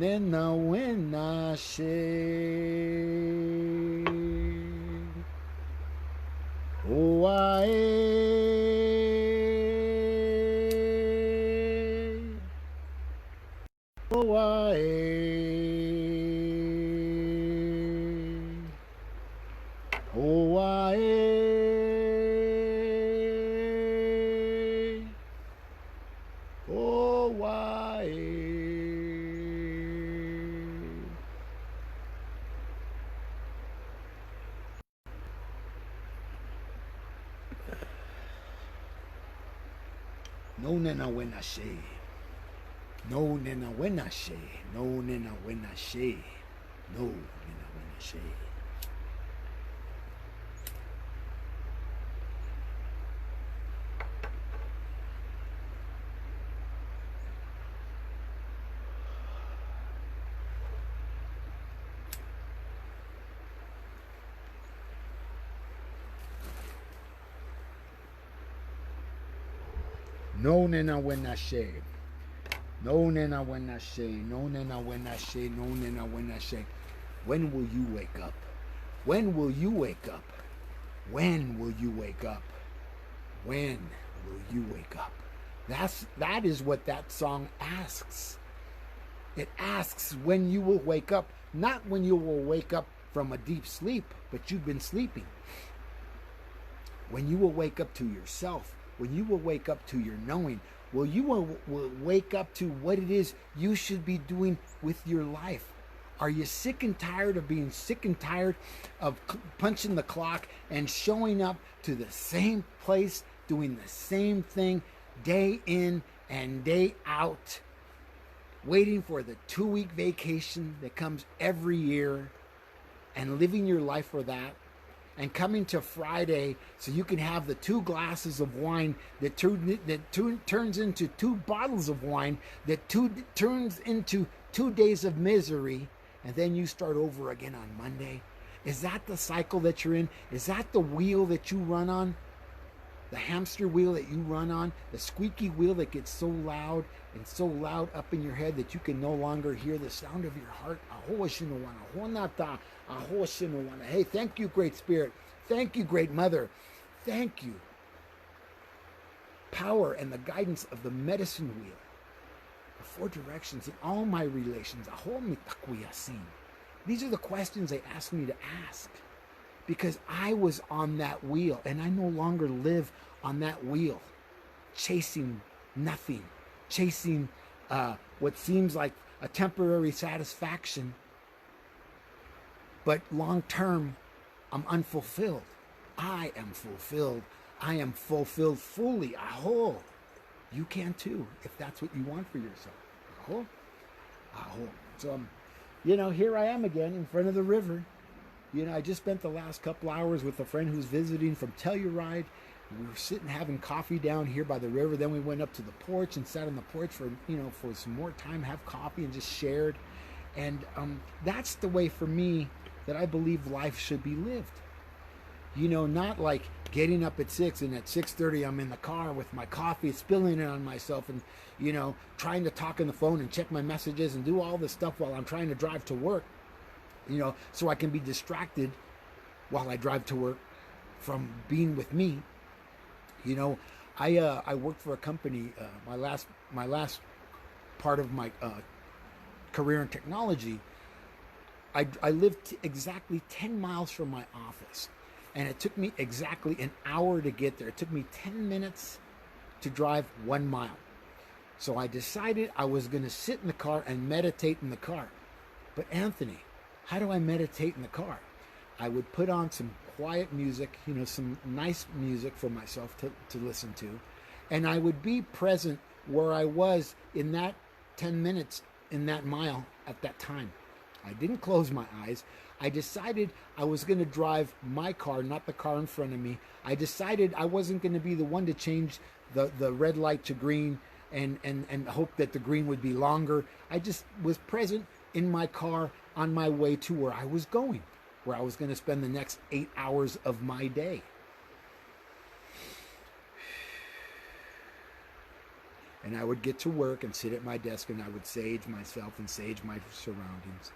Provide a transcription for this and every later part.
nena wena she. Oh, oh, oh, oh, no nena wena she. No nena wena she. No nena wena she. No nena wena she. No nena wena she. No nena wena she. No nena wena she. No nena wena she. When will you wake up? When will you wake up? When will you wake up? When will you wake up? That is what that song asks. It asks when you will wake up, not when you will wake up from a deep sleep, but you've been sleeping. When you will wake up to yourself, when you will wake up to your knowing, will you will wake up to what it is you should be doing with your life. Are you sick and tired of being sick and tired of punching the clock and showing up to the same place, doing the same thing day in and day out, waiting for the 2-week vacation that comes every year and living your life for that, and coming to Friday so you can have the 2 glasses of wine that turns into 2 bottles of wine that turns into 2 days of misery, and then you start over again on Monday? Is that the cycle that you're in? Is that the wheel that you run on? The hamster wheel that you run on? The squeaky wheel that gets so loud and so loud up in your head that you can no longer hear the sound of your heart? Hey, thank you, Great Spirit. Thank you, Great Mother. Thank you. Power and the guidance of the medicine wheel. The 4 directions in all my relations. These are the questions they asked me to ask, because I was on that wheel and I no longer live on that wheel, chasing nothing, chasing what seems like a temporary satisfaction, but long term, I'm unfulfilled. I am fulfilled. I am fulfilled fully. Aho. You can too, if that's what you want for yourself. Aho. Aho. So, here I am again in front of the river. I just spent the last couple hours with a friend who's visiting from Telluride. We were sitting having coffee down here by the river. Then we went up to the porch and sat on the porch for some more time, have coffee and just shared. And that's the way for me that I believe life should be lived. Not like getting up at 6 and at 6:30 I'm in the car with my coffee, spilling it on myself, and trying to talk on the phone and check my messages and do all this stuff while I'm trying to drive to work, so I can be distracted while I drive to work from being with me. I worked for a company, my last part of my career in technology. I lived exactly 10 miles from my office, and it took me exactly an hour to get there. It took me 10 minutes to drive 1 mile. So I decided I was going to sit in the car and meditate in the car. But Anthony, how do I meditate in the car? I would put on some quiet music, some nice music for myself to listen to, and I would be present where I was in that 10 minutes, in that mile at that time. I didn't close my eyes. I decided I was going to drive my car, not the car in front of me. I decided I wasn't going to be the one to change the red light to green and hope that the green would be longer. I just was present in my car on my way to where I was going, where I was going to spend the next 8 hours of my day. And I would get to work and sit at my desk and I would sage myself and sage my surroundings,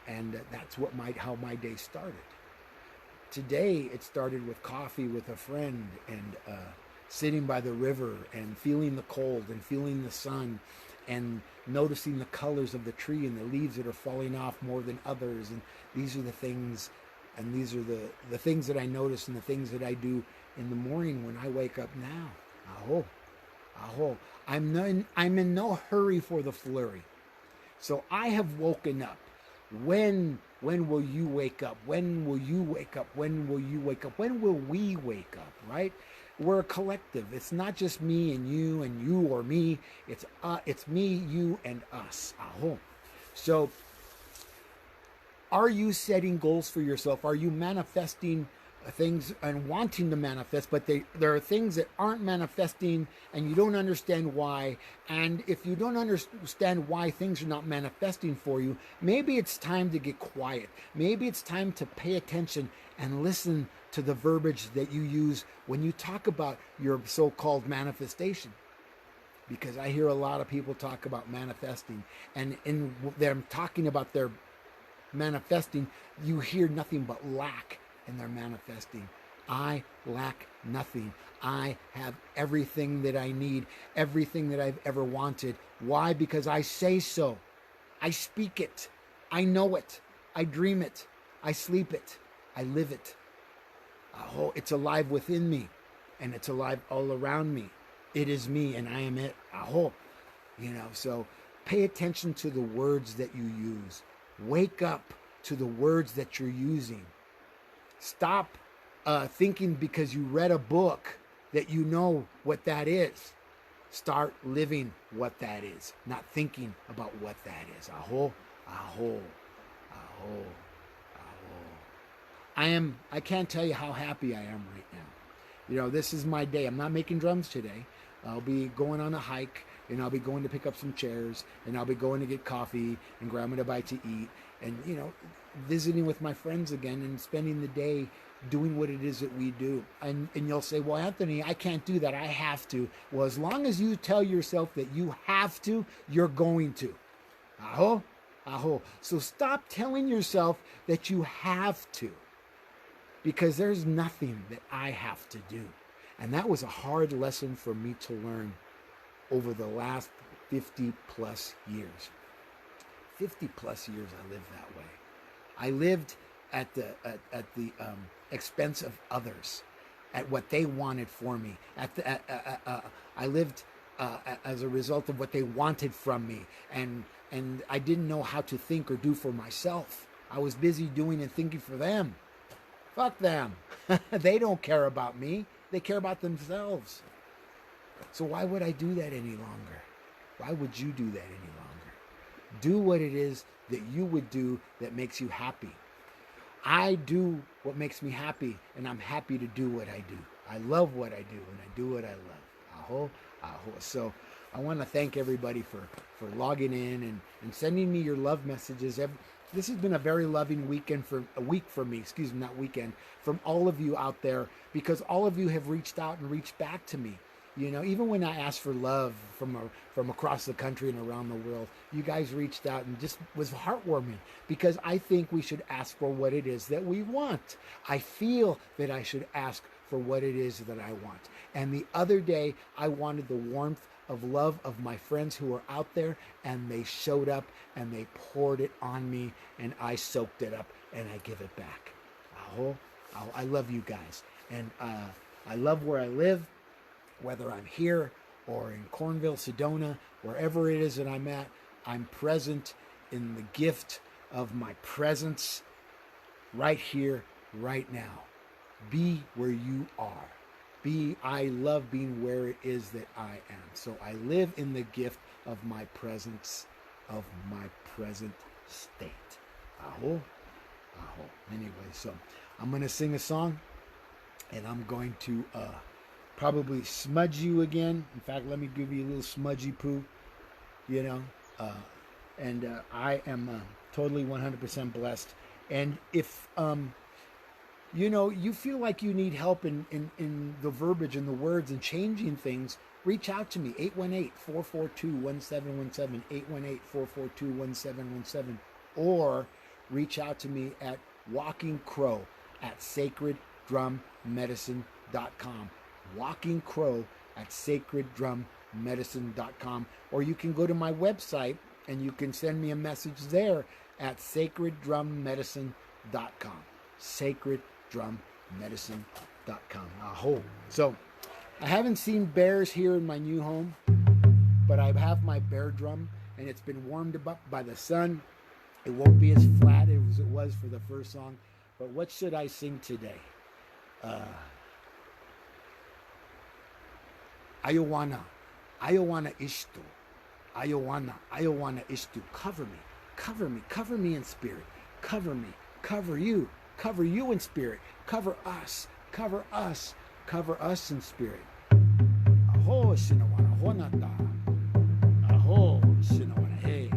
and that's how my day started. Today, it started with coffee with a friend and sitting by the river and feeling the cold and feeling the sun and noticing the colors of the tree and the leaves that are falling off more than others. And these are the things, and these are the things that I notice and the things that I do in the morning when I wake up now. Aho, aho. I'm in no hurry for the flurry. So I have woken up. When will you wake up? When will you wake up? When will you wake up? When will we wake up, right? We're a collective. It's not just me and you or me. It's me, you, and us. Aho. So are you setting goals for yourself? Are you manifesting things and wanting to manifest, but there are things that aren't manifesting and you don't understand why? And if you don't understand why things are not manifesting for you, maybe it's time to get quiet. Maybe it's time to pay attention and listen to the verbiage that you use when you talk about your so-called manifestation. Because I hear a lot of people talk about manifesting, and in them talking about their manifesting, you hear nothing but lack. And they're manifesting. I lack nothing. I have everything that I need, everything that I've ever wanted. Why? Because I say so. I speak it. I know it. I dream it. I sleep it. I live it. Oh, it's alive within me, and it's alive all around me. It is me, and I am it. Aho. So pay attention to the words that you use. Wake up to the words that you're using. Stop thinking because you read a book that you know what that is. Start living what that is, not thinking about what that is. Aho, aho, aho, aho. I can't tell you how happy I am right now. This is my day. I'm not making drums today. I'll be going on a hike, and I'll be going to pick up some chairs, and I'll be going to get coffee and grabbing a bite to eat, and visiting with my friends again and spending the day doing what it is that we do. And you'll say, well, Anthony, I can't do that. I have to. Well, as long as you tell yourself that you have to, you're going to. Aho, aho. So stop telling yourself that you have to, because there's nothing that I have to do. And that was a hard lesson for me to learn over the last 50 plus years. 50 plus years I lived that way. I lived at the expense of others, at what they wanted for me. I lived as a result of what they wanted from me, and I didn't know how to think or do for myself. I was busy doing and thinking for them. Fuck them. They don't care about me. They care about themselves. So why would I do that any longer? Why would you do that any longer? Do what it is that you would do that makes you happy. I do what makes me happy, and I'm happy to do what I do. I love what I do, and I do what I love. Aho, aho. So I want to thank everybody for logging in and sending me your love messages. This has been a very loving week for me, not weekend, from all of you out there, because all of you have reached out and reached back to me. Even when I asked for love from across the country and around the world, you guys reached out and just was heartwarming, because I think we should ask for what it is that we want. I feel that I should ask for what it is that I want. And the other day, I wanted the warmth of love of my friends who are out there, and they showed up and they poured it on me, and I soaked it up and I give it back. Aho, aho. I love you guys, and I love where I live. Whether I'm here or in Cornville, Sedona, wherever it is that I'm at, I'm present in the gift of my presence right here, right now. Be where you are. I love being where it is that I am. So I live in the gift of my presence, of my present state. Aho, aho. Anyway, so I'm going to sing a song, and I'm going to probably smudge you again. In fact, let me give you a little smudgy poo, I am totally 100% blessed. And if you feel like you need help in the verbiage and the words and changing things, reach out to me, 818-442-1717, 818-442-1717, or reach out to me at Walking Crow at sacreddrummedicine.com. Walking Crow at sacreddrummedicine.com. Or you can go to my website and you can send me a message there at sacreddrummedicine.com. Sacreddrummedicine.com. Aho. So, I haven't seen bears here in my new home, but I have my bear drum, and it's been warmed up by the sun. It won't be as flat as it was for the first song, but what should I sing today? Ayawana isto. Ayawana isto. Cover me, cover me, cover me in spirit. Cover me, cover you in spirit. Cover us in spirit. Aho sinawana honata. Aho sinawana hey.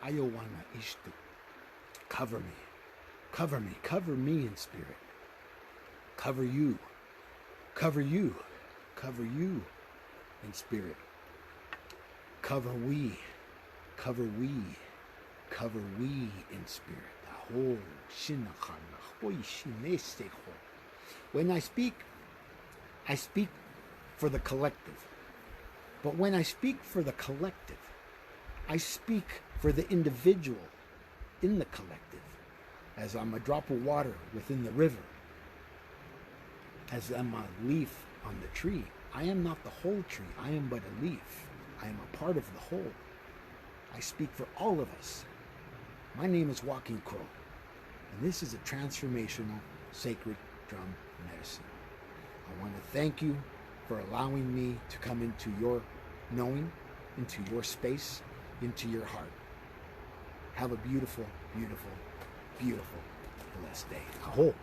Ayawana isto. Cover me, cover me, cover me in spirit. Cover you, cover you, cover you in spirit. Cover we Cover we in spirit. When I speak for the collective. But when I speak for the collective, I speak for the individual in the collective, as I'm a drop of water within the river, as I'm a leaf on the tree. I am not the whole tree. I am but a leaf. I am a part of the whole. I speak for all of us. My name is Walking Crow, and this is a transformational sacred drum medicine. I want to thank you for allowing me to come into your knowing, into your space, into your heart. Have a beautiful, beautiful, beautiful, blessed day. Aho.